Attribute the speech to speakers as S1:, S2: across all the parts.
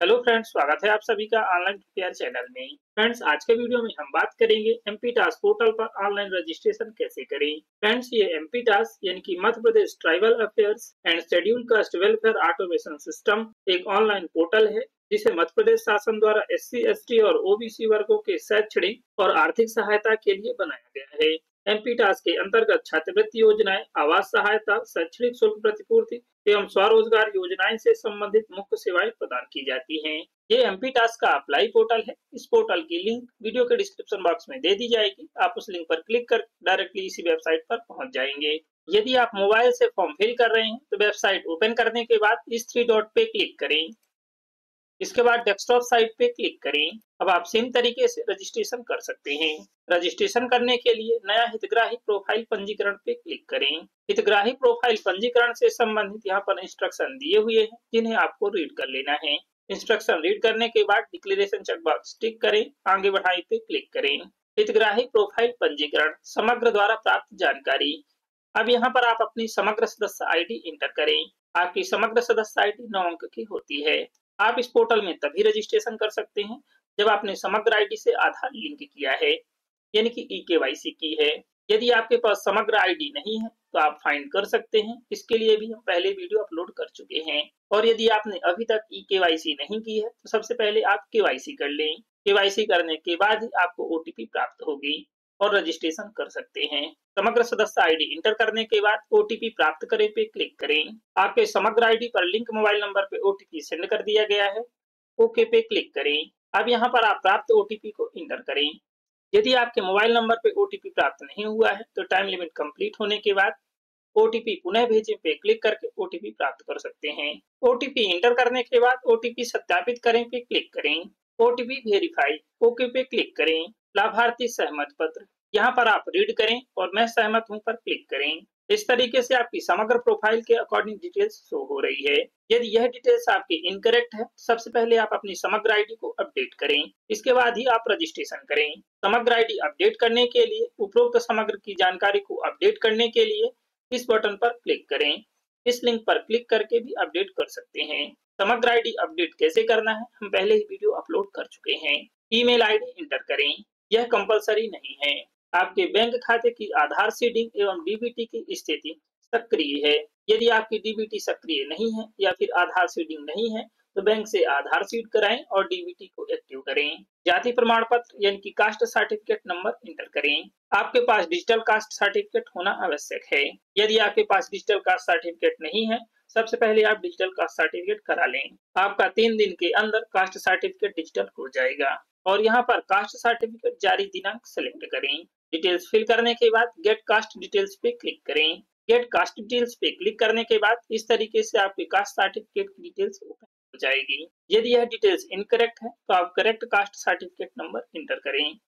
S1: Hello friends, स्वागत है आप सभी का ऑनलाइन प्रिपेयर चैनल में। फ्रेंड्स, आज के वीडियो में हम बात करेंगे एमपी टास्क पोर्टल पर ऑनलाइन रजिस्ट्रेशन कैसे करें। फ्रेंड्स, ये एमपी टास्क यानी कि Madhya Pradesh tribal affairs and schedule caste welfare automation system एक ऑनलाइन पोर्टल है जिसे मध्य प्रदेश शासन द्वारा एससी, एसटी और ओबीसी वर्गों के शैक्षणिक और आर्थिक सहायता के लिए बनाया गया है। एमपी टास्क के अंतर्गत छात्रवृत्ति योजनाएं, आवास सहायता, शैक्षणिक शुल्क प्रतिपूर्ति एवं स्वरोजगार योजनाएं से संबंधित मुख्य सेवाएं प्रदान की जाती हैं। ये एमपी टास्क का अप्लाई पोर्टल है। इस पोर्टल की लिंक वीडियो के डिस्क्रिप्शन बॉक्स में दे दी जाएगी। आप उस लिंक पर क्लिक कर डायरेक्टली इसी वेबसाइट पर पहुंच जाएंगे। यदि आप मोबाइल से फॉर्म फिल कर रहे हैं तो वेबसाइट ओपन करने के बाद इस थ्री डॉट पे क्लिक करें। इसके बाद डेस्कटॉप साइट पे क्लिक करें। अब आप सेम तरीके से रजिस्ट्रेशन कर सकते हैं। रजिस्ट्रेशन करने के लिए नया हितग्राही प्रोफाइल पंजीकरण पे क्लिक करें। हितग्राही प्रोफाइल पंजीकरण से संबंधित यहाँ पर इंस्ट्रक्शन दिए हुए हैं जिन्हें आपको रीड कर लेना है। इंस्ट्रक्शन रीड करने के बाद डिक्लेरेशन चेकबॉक्स टिक करें, आगे बढ़ाई पे क्लिक करें। हितग्राही प्रोफाइल पंजीकरण समग्र द्वारा प्राप्त जानकारी। अब यहाँ पर आप अपनी समग्र सदस्य आईडी इंटर करें। आपकी समग्र सदस्य आईडी 9 अंक की होती है। आप इस पोर्टल में तभी रजिस्ट्रेशन कर सकते हैं जब आपने समग्र आईडी से आधार लिंक किया है, यानी कि ई-केवाईसी की है। यदि आपके पास समग्र आईडी नहीं है तो आप फाइंड कर सकते हैं। इसके लिए भी हम पहले वीडियो अपलोड कर चुके हैं। और यदि आपने अभी तक ई-केवाईसी नहीं की है तो सबसे पहले आप केवाईसी कर लें। केवाईसी करने के बाद ही आपको ओटीपी प्राप्त होगी और रजिस्ट्रेशन कर सकते हैं। समग्र सदस्य आईडी इंटर करने के बाद ओटीपी प्राप्त करें पे क्लिक करें। आपके समग्र आईडी पर लिंक मोबाइल नंबर पे ओटीपी सेंड कर दिया गया है। ओके पे क्लिक करें। अब यहाँ पर आप प्राप्त ओटीपी को इंटर करें। यदि आपके मोबाइल नंबर पे ओटीपी प्राप्त नहीं हुआ है तो टाइम लिमिट कंप्लीट होने के बाद ओटीपी पुनः भेजें पे क्लिक करके ओटीपी प्राप्त कर सकते हैं। ओटीपी इंटर करने के बाद ओटीपी सत्यापित करें पे क्लिक करें। ओटीपी वेरीफाई, ओके पे क्लिक करें। लाभार्थी सहमति पत्र, यहाँ पर आप रीड करें और मैं सहमत हूँ पर क्लिक करें। इस तरीके से आपकी समग्र प्रोफाइल के अकॉर्डिंग डिटेल्स शो हो रही है। यदि यह डिटेल्स आपकी इनकरेक्ट है, सबसे पहले आप अपनी समग्र आईडी को अपडेट करें। इसके बाद ही आप रजिस्ट्रेशन करें। समग्र आईडी अपडेट करने के लिए उपरोक्त समग्र की जानकारी को अपडेट करने के लिए इस बटन पर क्लिक करें। इस लिंक पर क्लिक करके भी अपडेट कर सकते हैं। समग्र आईडी अपडेट कैसे करना है हम पहले ही वीडियो अपलोड कर चुके हैं। ईमेल आईडी इंटर करें। यह कंपलसरी नहीं है। आपके बैंक खाते की आधार सीडिंग एवं डीबीटी की स्थिति सक्रिय है। यदि आपकी डीबीटी सक्रिय नहीं है या फिर आधार सीडिंग नहीं है तो बैंक से आधार सीड कराएं और डीबीटी को एक्टिव करें। जाति प्रमाण पत्र यानी कि कास्ट सर्टिफिकेट नंबर इंटर करें। आपके पास डिजिटल कास्ट सर्टिफिकेट होना आवश्यक है। यदि आपके पास डिजिटल कास्ट सर्टिफिकेट नहीं है, सबसे पहले आप डिजिटल कास्ट सर्टिफिकेट करा लें। आपका 3 दिन के अंदर कास्ट सर्टिफिकेट डिजिटल हो जाएगा। और यहाँ पर कास्ट सर्टिफिकेट जारी दिनांक सेलेक्ट करें। डिटेल्स फिल करने के बाद गेट कास्ट डिटेल्स पे क्लिक करें। गेट कास्ट डिटेल्स पे क्लिक करने के बाद इस तरीके से आपके कास्ट सर्टिफिकेट की डिटेल्स ओपन हो जाएगी। यदि यह डिटेल्स इनकरेक्ट है तो आप correct caste certificate number inter करें।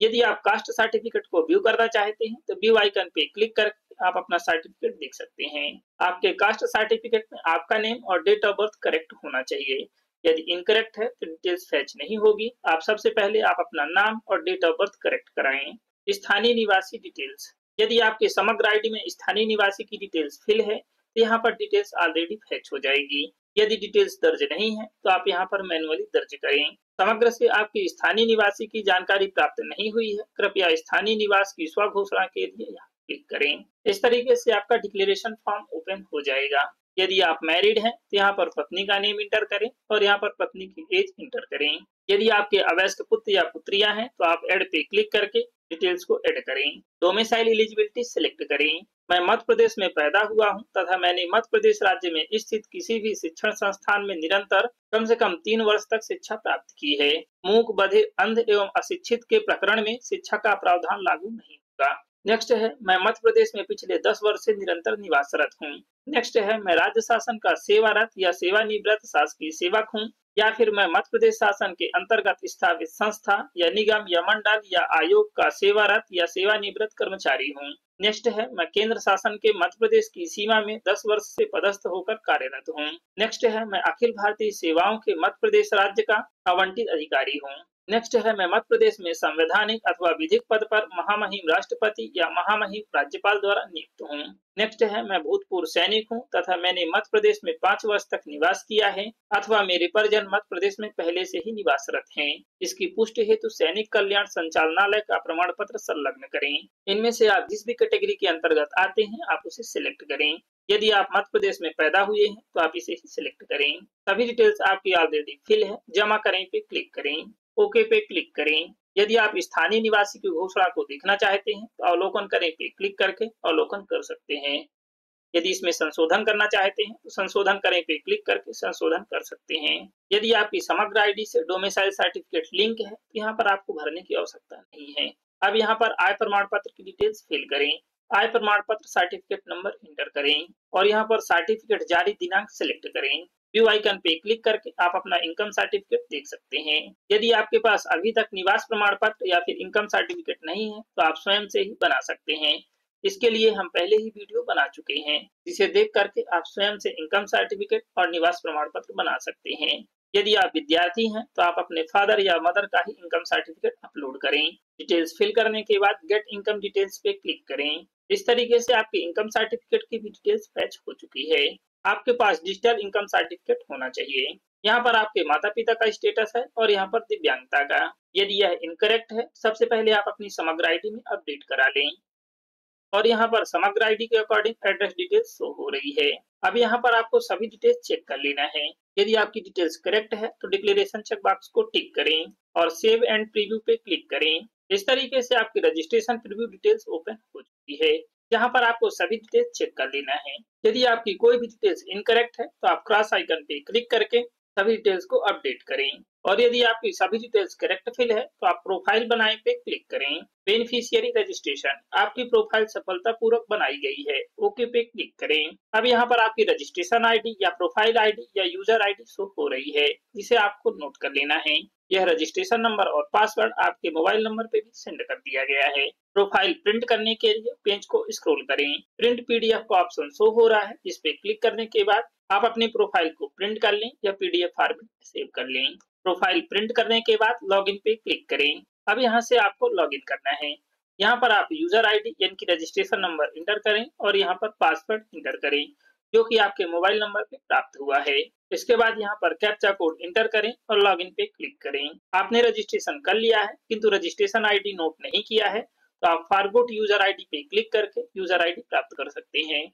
S1: यदि आप कास्ट सर्टिफिकेट को व्यू करना चाहते हैं तो व्यू आइकन पे क्लिक करके आप अपना सर्टिफिकेट देख सकते हैं। आपके कास्ट सर्टिफिकेट में आपका नेम और डेट ऑफ बर्थ करेक्ट होना चाहिए। यदि इनकरेक्ट है तो डिटेल्स फैच नहीं होगी। आप सबसे पहले आप अपना नाम और डेट ऑफ बर्थ करेक्ट कराएं। स्थानीय निवासी डिटेल्स, यदि आपके समग्र आईडी में स्थानीय निवासी की डिटेल्स फिल है तो यहाँ पर डिटेल्स ऑलरेडी फैच हो जाएगी। यदि डिटेल्स दर्ज नहीं है तो आप यहाँ पर मैनुअली दर्ज करें। समग्र से आपकी स्थानीय निवासी की जानकारी प्राप्त नहीं हुई है, कृपया स्थानीय निवास की स्व घोषणा के लिए यहाँ क्लिक करें। इस तरीके से आपका डिक्लेरेशन फॉर्म ओपन हो जाएगा। यदि आप मैरिड हैं तो यहाँ पर पत्नी का नेम इंटर करें और यहाँ पर पत्नी की एज इंटर करें। यदि आपके अवयस्क पुत्र या पुत्रियां हैं तो आप ऐड पे क्लिक करके डिटेल्स को ऐड करें। डोमिसाइल एलिजिबिलिटी सिलेक्ट करें। मैं मध्य प्रदेश में पैदा हुआ हूं तथा मैंने मध्य प्रदेश राज्य में स्थित किसी भी शिक्षण संस्थान में निरंतर कम से कम 3 वर्ष तक शिक्षा प्राप्त की है। मूक, बधिर, अंध एवं अशिक्षित के प्रकरण में शिक्षा का प्रावधान लागू नहीं होगा। नेक्स्ट है, मैं मध्य प्रदेश में पिछले 10 वर्ष से निरंतर निवासरत हूँ। नेक्स्ट है, मैं राज्य शासन का सेवारत या सेवानिवृत्त शासकीय सेवक हूँ या फिर मैं मध्य प्रदेश शासन के अंतर्गत स्थापित संस्था या निगम या मंडल या आयोग का सेवारत या सेवानिवृत्त कर्मचारी हूँ। नेक्स्ट है, मैं केंद्र शासन के मध्य प्रदेश की सीमा में 10 वर्ष से पदस्थ होकर कार्यरत हूँ। नेक्स्ट है, मैं अखिल भारतीय सेवाओं के मध्य प्रदेश राज्य का आवंटित अधिकारी हूँ। नेक्स्ट है मैं मध्य प्रदेश में संवैधानिक अथवा विधिक पद पर महामहिम राष्ट्रपति या महामहिम राज्यपाल द्वारा नियुक्त हूँ। नेक्स्ट है मैं भूतपूर्व सैनिक हूँ तथा मैंने मध्य प्रदेश में 5 वर्ष तक निवास किया है अथवा मेरे परिजन मध्य प्रदेश में पहले से ही निवासरत हैं। इसकी पुष्टि हेतु सैनिक कल्याण संचालनालय का प्रमाण पत्र संलग्न करें। इनमें से आप जिस भी कैटेगरी के अंतर्गत आते हैं आप उसे सिलेक्ट करें। यदि आप मध्य प्रदेश में पैदा हुए हैं तो आप इसे ही सिलेक्ट करें। सभी डिटेल्स आपकी ऑलरेडी फिल है, जमा करें पे क्लिक करें। ओके पे क्लिक करें। यदि आप स्थानीय निवासी की घोषणा को देखना चाहते हैं तो अवलोकन करें पे क्लिक करके अवलोकन कर सकते हैं। यदि इसमें संशोधन करना चाहते हैं तो संशोधन करें पे क्लिक करके संशोधन कर सकते हैं। यदि आपकी समग्र आईडी से डोमिसाइल सर्टिफिकेट लिंक है तो यहाँ पर आपको भरने की आवश्यकता नहीं है। अब यहाँ पर आय प्रमाण पत्र की डिटेल्स फिल करें। आय प्रमाण पत्र सर्टिफिकेट नंबर इंटर करें और यहाँ पर सर्टिफिकेट जारी दिनांक सिलेक्ट करें। व्यू आइकन पे क्लिक करके आप अपना इनकम सर्टिफिकेट देख सकते हैं। यदि आपके पास अभी तक निवास प्रमाण पत्र या फिर इनकम सर्टिफिकेट नहीं है तो आप स्वयं से ही बना सकते हैं। इसके लिए हम पहले ही वीडियो बना चुके हैं जिसे देख करके आप स्वयं से इनकम सर्टिफिकेट और निवास प्रमाण पत्र बना सकते हैं। यदि आप विद्यार्थी हैं तो आप अपने फादर या मदर का ही इनकम सर्टिफिकेट अपलोड करें। डिटेल्स फिल करने के बाद गेट इनकम डिटेल्स पे क्लिक करें। इस तरीके से आपकी इनकम सर्टिफिकेट की भी डिटेल्स फैच हो चुकी है। आपके पास डिजिटल इनकम सर्टिफिकेट होना चाहिए। यहाँ पर आपके माता पिता का स्टेटस है और यहाँ पर दिव्यांगता का। यदि यह इनकरेक्ट है सबसे पहले आप अपनी समग्र आईडी में अपडेट करा लें और यहाँ पर समग्र आईडी के अकॉर्डिंग एड्रेस डिटेल्स शो हो रही है। अब यहाँ पर आपको सभी डिटेल्स चेक कर लेना है। यदि आपकी डिटेल्स करेक्ट है तो डिक्लेरेशन चेक बॉक्स को टिक करें और सेव एंड प्रीव्यू पे क्लिक करें। इस तरीके से आपकी रजिस्ट्रेशन प्रीव्यू डिटेल्स ओपन हो चुकी है। यहाँ पर आपको सभी डिटेल्स चेक कर लेना है। यदि आपकी कोई भी डिटेल्स इनकरेक्ट है तो आप क्रॉस आइकन पे क्लिक करके सभी डिटेल्स को अपडेट करें और यदि आपकी सभी डिटेल्स करेक्ट फिल है तो आप प्रोफाइल बनाए पे क्लिक करें। बेनिफिशियरी रजिस्ट्रेशन, आपकी प्रोफाइल सफलतापूर्वक बनाई गई है, ओके पे क्लिक करें। अब यहाँ पर आपकी रजिस्ट्रेशन आईडी या प्रोफाइल आईडी या यूजर आईडी शो हो रही है जिसे आपको नोट कर लेना है। यह रजिस्ट्रेशन नंबर और पासवर्ड आपके मोबाइल नंबर पे भी सेंड कर दिया गया है। प्रोफाइल प्रिंट करने के लिए पेज को स्क्रॉल करें। प्रिंट पीडीएफ का ऑप्शन शो हो रहा है जिस पे क्लिक करने के बाद आप अपनी प्रोफाइल को प्रिंट कर लें या पीडीएफ फॉर्मेट में सेव कर लें। प्रोफाइल प्रिंट करने के बाद लॉगिन पे क्लिक करें। अब यहाँ से आपको लॉगिन करना है। यहाँ पर आप यूजर आईडी यानी कि रजिस्ट्रेशन नंबर इंटर करें और यहाँ पर पासवर्ड इंटर करें जो कि आपके मोबाइल नंबर पे प्राप्त हुआ है। इसके बाद यहाँ पर कैप्चा कोड इंटर करें और लॉगिन पे क्लिक करें। आपने रजिस्ट्रेशन कर लिया है किंतु रजिस्ट्रेशन आईडी नोट नहीं किया है तो आप फॉरगॉट यूजर आईडी पे क्लिक करके यूजर आईडी प्राप्त कर सकते हैं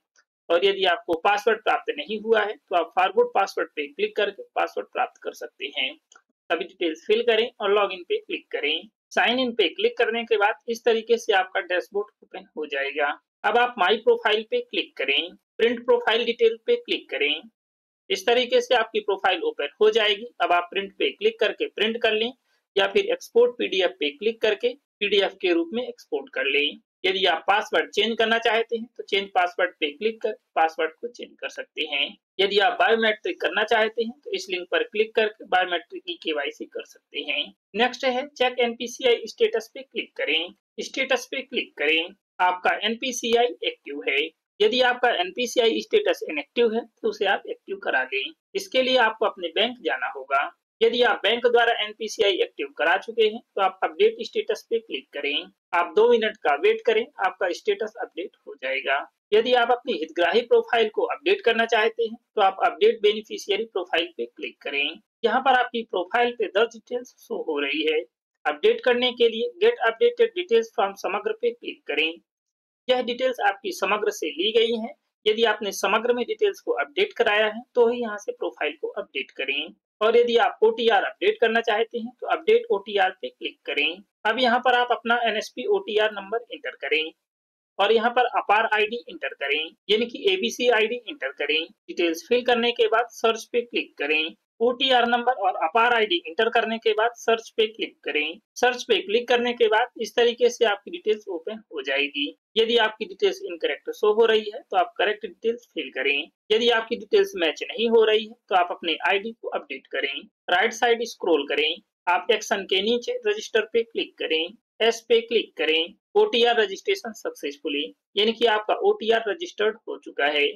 S1: और यदि आपको पासवर्ड प्राप्त नहीं हुआ है तो आप फॉरगॉट पासवर्ड पे क्लिक करके पासवर्ड प्राप्त कर सकते हैं। सभी डिटेल्स फिल करें और लॉगिन पे क्लिक करें। साइन इन पे क्लिक करने के बाद इस तरीके से आपका डैशबोर्ड ओपन हो जाएगा। अब आप माई प्रोफाइल पे क्लिक करें। प्रिंट प्रोफाइल डिटेल पे क्लिक करें। इस तरीके से आपकी प्रोफाइल ओपन हो जाएगी। अब आप प्रिंट पे क्लिक करके प्रिंट कर लें या फिर एक्सपोर्ट पीडीएफ पे क्लिक करके पीडीएफ के रूप में एक्सपोर्ट कर लें। यदि आप पासवर्ड चेंज करना चाहते हैं तो चेंज पासवर्ड पे क्लिक कर पासवर्ड को चेंज कर सकते हैं। यदि आप बायोमेट्रिक करना चाहते हैं तो इस लिंक पर क्लिक करके बायोमेट्रिक की केवाईसी कर सकते हैं। नेक्स्ट है चेक एनपीसीआई स्टेटस पे क्लिक करें। स्टेटस पे क्लिक करें। आपका एनपीसीआई एक्टिव है। यदि आपका एनपीसीआई स्टेटस इनएक्टिव है तो उसे आप एक्टिव करा लें। इसके लिए आपको अपने बैंक जाना होगा। यदि आप बैंक द्वारा एनपीसीआई एक्टिव करा चुके हैं तो आप अपडेट स्टेटस पे क्लिक करें। आप 2 मिनट का वेट करें, आपका स्टेटस अपडेट हो जाएगा। यदि आप अपनी हितग्राही प्रोफाइल को अपडेट करना चाहते हैं तो आप अपडेट बेनिफिशियरी प्रोफाइल पे क्लिक करें। यहाँ पर आपकी प्रोफाइल पे 10 डिटेल्स शो हो रही है। अपडेट करने के लिए गेट अपडेटेड डिटेल्स फ्रॉम समग्र पे क्लिक करें। यह डिटेल्स आपकी समग्र से ली गई हैं। यदि आपने समग्र में डिटेल्स को अपडेट कराया है तो ही यहाँ से प्रोफाइल को अपडेट करें और यदि आप ओटीआर अपडेट करना चाहते हैं तो अपडेट ओटीआर पे क्लिक करें। अब यहाँ पर आप अपना एनएसपी ओटीआर नंबर इंटर करें और यहाँ पर अपार आईडी इंटर करें यानी कि एबीसी आईडी इंटर करें। डिटेल्स फिल करने के बाद सर्च पे क्लिक करें। ओटीआर नंबर और अपार आईडी इंटर करने के बाद सर्च पे क्लिक करें। सर्च पे क्लिक करने के बाद इस तरीके से आपकी डिटेल्स ओपन हो जाएगी। यदि आपकी डिटेल्स इनकरेक्ट शो हो रही है तो आप करेक्ट डिटेल्स फिल करें। यदि आपकी डिटेल्स मैच नहीं हो रही है तो आप अपने आईडी को अपडेट करें। राइट साइड स्क्रॉल करें। आप एक्शन के नीचे रजिस्टर पे क्लिक करें। एस पे क्लिक करें। ओटीआर रजिस्ट्रेशन सक्सेसफुली यानी कि आपका ओटीआर रजिस्टर्ड हो चुका है।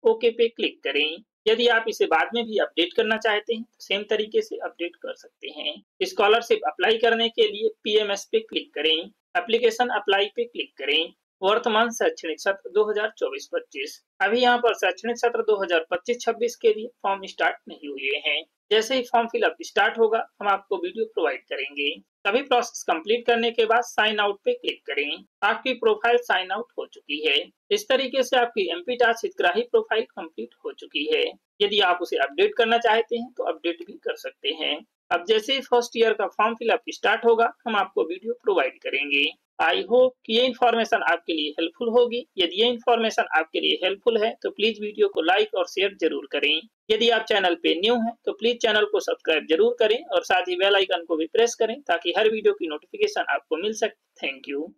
S1: ओके पे क्लिक करें। यदि आप इसे बाद में भी अपडेट करना चाहते हैं तो सेम तरीके से अपडेट कर सकते हैं। स्कॉलरशिप अप्लाई करने के लिए पीएमएस पे क्लिक करें, एप्लीकेशन अप्लाई पे क्लिक करें। वर्तमान शैक्षणिक सत्र 2024-25। अभी यहाँ पर शैक्षणिक सत्र 2025-26 के लिए फॉर्म स्टार्ट नहीं हुए हैं। जैसे ही फॉर्म फिलअप स्टार्ट होगा हम आपको वीडियो प्रोवाइड करेंगे। सभी प्रोसेस कंप्लीट करने के बाद साइन आउट पे क्लिक करें। आपकी प्रोफाइल साइन आउट हो चुकी है। इस तरीके से आपकी एमपी टास्क हितग्राही प्रोफाइल कंप्लीट हो चुकी है। यदि आप उसे अपडेट करना चाहते हैं तो अपडेट भी कर सकते हैं। अब जैसे ही फर्स्ट ईयर का फॉर्म फिलअप स्टार्ट होगा हम आपको वीडियो प्रोवाइड करेंगे। आई होप कि ये इन्फॉर्मेशन आपके लिए हेल्पफुल होगी। यदि ये इन्फॉर्मेशन आपके लिए हेल्पफुल है तो प्लीज वीडियो को लाइक और शेयर जरूर करें। यदि आप चैनल पे न्यू हैं तो प्लीज चैनल को सब्सक्राइब जरूर करें और साथ ही बेल आइकन को भी प्रेस करें ताकि हर वीडियो की नोटिफिकेशन आपको मिल सके। Thank you.